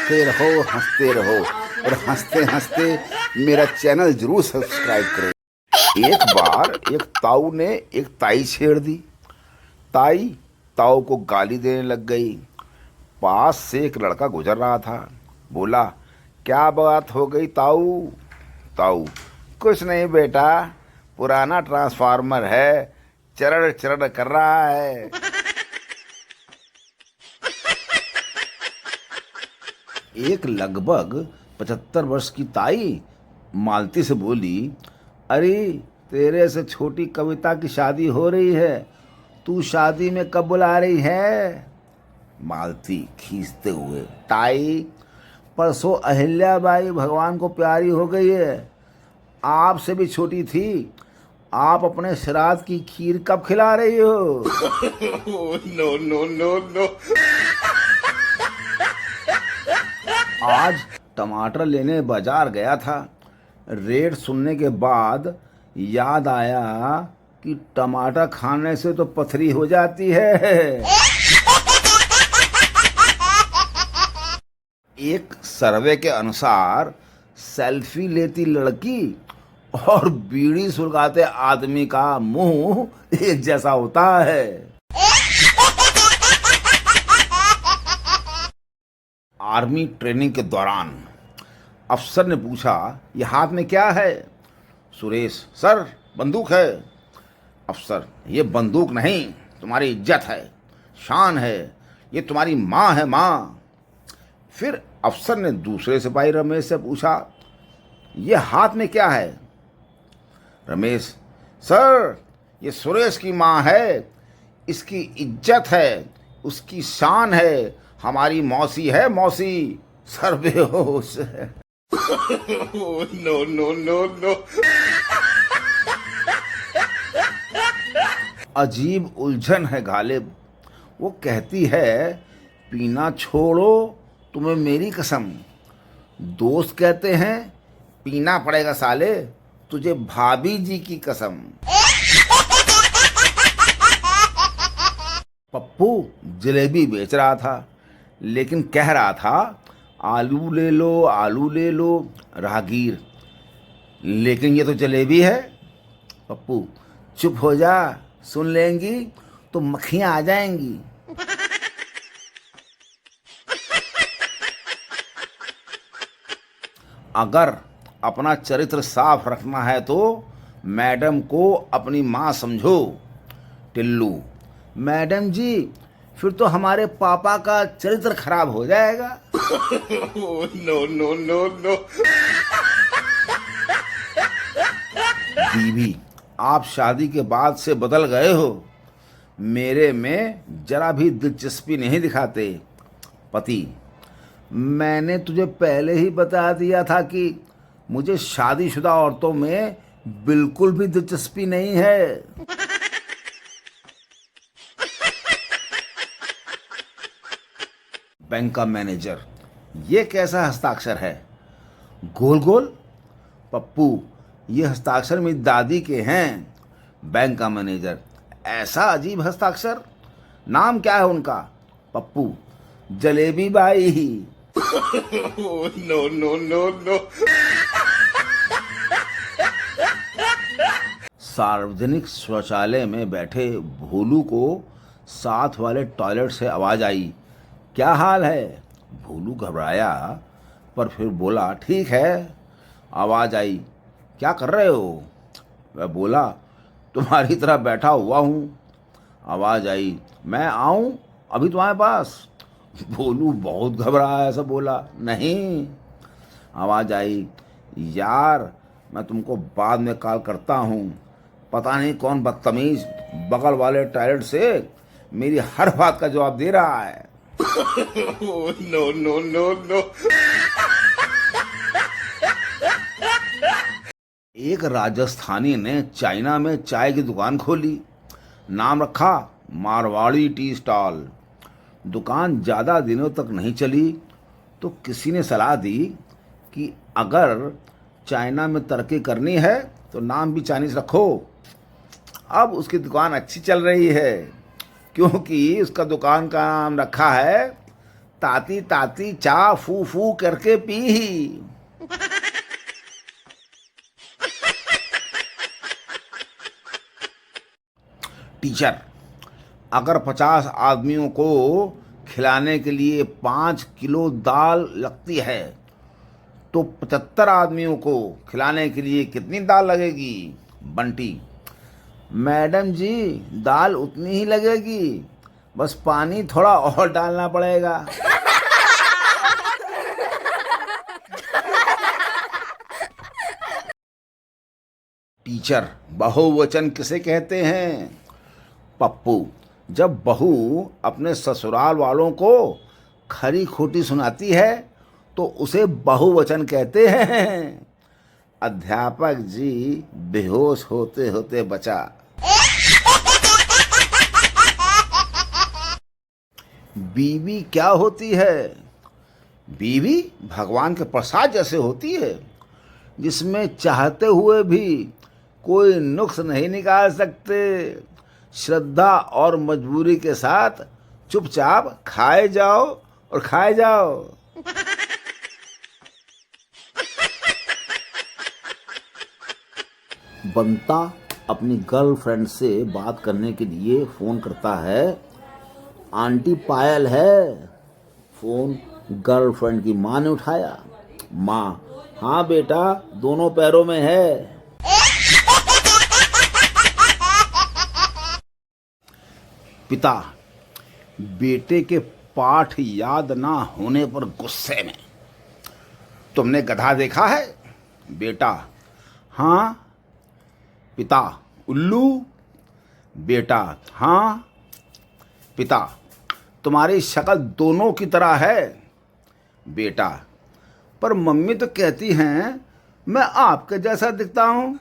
हंसते रहो और हंसते हंसते मेरा चैनल जरूर सब्सक्राइब करें। एक बार एक ताऊ ने एक ताई छेड़ दी। ताई ताऊ को गाली देने लग गई। पास से एक लड़का गुजर रहा था। बोला, क्या बात हो गई ताऊ? ताऊ, कुछ नहीं बेटा, पुराना ट्रांसफार्मर है, चरड़ चरड़ कर रहा है। एक लगभग 75 वर्ष की ताई मालती से बोली, अरे तेरे से छोटी कविता की शादी हो रही है, तू शादी में कब बुला रही है? मालती खींचते हुए, ताई परसों अहिल्याबाई भगवान को प्यारी हो गई है, आपसे भी छोटी थी, आप अपने श्राद्ध की खीर कब खिला रही हो? No no no no. आज टमाटर लेने बाजार गया था। रेट सुनने के बाद याद आया कि टमाटर खाने से तो पथरी हो जाती है। एक सर्वे के अनुसार सेल्फी लेती लड़की और बीड़ी सुलगाते आदमी का मुंह एक जैसा होता है। आर्मी ट्रेनिंग के दौरान अफसर ने पूछा, ये हाथ में क्या है? सुरेश, सर बंदूक है। अफसर, ये बंदूक नहीं, तुम्हारी इज्जत है, शान है, ये तुम्हारी माँ है, माँ। फिर अफसर ने दूसरे सिपाही रमेश से पूछा, ये हाथ में क्या है? रमेश, सर ये सुरेश की माँ है, इसकी इज्जत है, उसकी शान है, हमारी मौसी है, मौसी। सर बेहोश है। No no no no. अजीब उलझन है गालिब। वो कहती है, पीना छोड़ो, तुम्हें मेरी कसम। दोस्त कहते हैं, पीना पड़ेगा साले, तुझे भाभी जी की कसम। पप्पू जलेबी बेच रहा था, लेकिन कह रहा था, आलू ले लो, आलू ले लो। राहगीर, लेकिन ये तो जलेबी है। पप्पू, चुप हो जा, सुन लेंगी तो मक्खियां आ जाएंगी। अगर अपना चरित्र साफ रखना है तो मैडम को अपनी माँ समझो। टिल्लू, मैडम जी फिर तो हमारे पापा का चरित्र खराब हो जाएगा। No no no no. बीवी, आप शादी के बाद से बदल गए हो, मेरे में जरा भी दिलचस्पी नहीं दिखाते। पति, मैंने तुझे पहले ही बता दिया था कि मुझे शादीशुदा औरतों में बिल्कुल भी दिलचस्पी नहीं है। बैंक का मैनेजर, ये कैसा हस्ताक्षर है? गोल गोल। पप्पू, ये हस्ताक्षर मेरी दादी के हैं। बैंक का मैनेजर, ऐसा अजीब हस्ताक्षर, नाम क्या है उनका? Pappu, Jalebi Bai. No no no no. सार्वजनिक शौचालय में बैठे भोलू को साथ वाले टॉयलेट से आवाज आई, क्या हाल है? भोलू घबराया पर फिर बोला, ठीक है। आवाज आई, क्या कर रहे हो? वह बोला, तुम्हारी तरह बैठा हुआ हूँ। आवाज आई, मैं आऊँ अभी तुम्हारे पास? भोलू बहुत घबराया, ऐसा बोला, नहीं। आवाज आई, यार मैं तुमको बाद में कॉल करता हूँ, पता नहीं कौन बदतमीज बगल वाले टॉयलेट से मेरी हर बात का जवाब दे रहा है। No no no no. एक राजस्थानी ने चाइना में चाय की दुकान खोली। नाम रखा मारवाड़ी टी स्टॉल। दुकान ज़्यादा दिनों तक नहीं चली तो किसी ने सलाह दी कि अगर चाइना में तरक्की करनी है तो नाम भी चाइनीज रखो। अब उसकी दुकान अच्छी चल रही है क्योंकि उसका दुकान का नाम रखा है ताती ताती चा फू फू करके पी। टीचर, अगर 50 आदमियों को खिलाने के लिए 5 किलो दाल लगती है तो 75 आदमियों को खिलाने के लिए कितनी दाल लगेगी? बंटी, मैडम जी दाल उतनी ही लगेगी, बस पानी थोड़ा और डालना पड़ेगा। टीचर, बहुवचन किसे कहते हैं? पप्पू, जब बहू अपने ससुराल वालों को खरी खोटी सुनाती है तो उसे बहुवचन कहते हैं। अध्यापक जी बेहोश होते होते बचा। बीवी क्या होती है? बीवी भगवान के प्रसाद जैसे होती है, जिसमें चाहते हुए भी कोई नुक्स नहीं निकाल सकते। श्रद्धा और मजबूरी के साथ चुपचाप खाए जाओ और खाए जाओ। बंता अपनी गर्लफ्रेंड से बात करने के लिए फोन करता है। आंटी पायल है। फोन गर्लफ्रेंड की माँ ने उठाया। माँ, हाँ बेटा, दोनों पैरों में है। पिता बेटे के पाठ याद ना होने पर गुस्से में, तुमने गधा देखा है? बेटा, हाँ। पिता, उल्लू? बेटा, हाँ। पिता, तुम्हारी शक्ल दोनों की तरह है। बेटा, पर मम्मी तो कहती हैं मैं आपके जैसा दिखता हूँ।